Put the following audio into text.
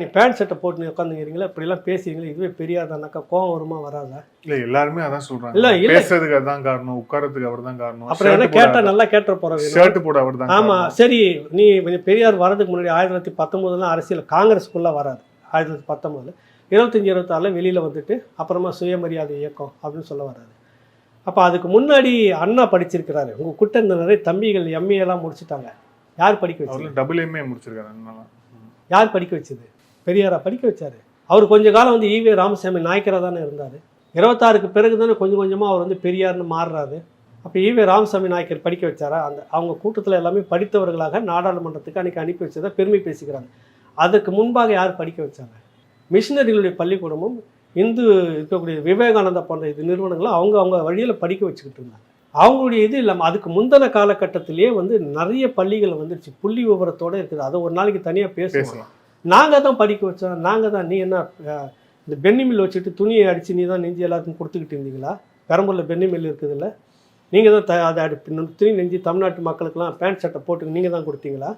நீ பேண்ட் சட்டை போட்டு நீ உட்காந்துங்கிறீங்களா, இப்படிலாம் பேசுறீங்களா, இதுவே பெரியார் தானாக்கா, கோவம் வருமா வராதா? இல்ல எல்லாருமே அதான் சொல்றாங்க. இல்ல இல்ல பேசுறதுக்கு அதான் காரணம், உட்காரத்துக்கு அவர் தான் காரணம். அப்புறம் என்ன கேட்டா நல்லா கேட்ட போறோம். ஷர்ட் போட அவர் தான். ஆமா சரி, நீ பெரியார் வரதுக்கு முன்னாடி 1919 அரசியல் காங்கிரஸ்குள்ள வராது. 1919 25 26 வெளியில வந்துட்டு அப்புறமா சுயமரியாதை இயக்கம் அப்படின்னு சொல்ல வராது. அப்போ அதுக்கு முன்னாடி அண்ணா படிச்சிருக்கிறாரு. உங்க கிட்ட இருந்த நிறைய தம்பிகள் எம்ஏ எல்லாம் முடிச்சுட்டாங்க. யார் படிக்க வச்சது? டபுள் எம்ஏ முடிச்சிருக்காரு அண்ணா. யார் படிக்க வச்சது? பெரியாரா படிக்க வச்சாரு. அவர் கொஞ்ச காலம் வந்து ஈவே ராமசாமி நாயக்கரா தானே இருந்தார். 26க்கு பிறகு தானே கொஞ்சம் கொஞ்சமாக அவர் வந்து பெரியார்னு மாறுறாரு. அப்போ ஈவே ராமசாமி நாயக்கர் படிக்க வச்சாரா? அவங்க கூட்டத்தில் எல்லாமே படித்தவர்களாக நாடாளுமன்றத்துக்கு அன்றைக்கி அனுப்பி வச்சதை பெருமை பேசிக்கிறாங்க. அதுக்கு முன்பாக யார் படிக்க வச்சாங்க? மிஷினரிகளுடைய பள்ளிக்கூடமும் இந்து இருக்கக்கூடிய விவேகானந்தா போன்ற இது நிறுவனங்களும் அவங்க வழியில் படிக்க வச்சுக்கிட்டு இருந்தாங்க. அவங்களுடைய இது இல்லாமல் அதுக்கு முந்தின காலகட்டத்திலேயே வந்து நிறைய பள்ளிகள் வந்துடுச்சு, புள்ளி விவரத்தோடு இருக்குது. அதை ஒரு நாளைக்கு தனியாக பேசலாம். நாங்கள் தான் படிக்க வச்சோம், நாங்கள் தான். நீ என்ன இந்த பென்னி மில் வச்சுட்டு துணியை அடித்து நீ தான் நெஞ்சு எல்லாத்துக்கும் கொடுத்துக்கிட்டு இருந்தீங்களா? பெரம்பூரில் பென்னி மில் இருக்குதுல்ல, நீங்கள் தான் அதை துணி நெஞ்சு தமிழ்நாட்டு மக்களுக்கெல்லாம் பேண்ட் சட்டை போட்டு நீங்கள் தான் கொடுத்தீங்களா?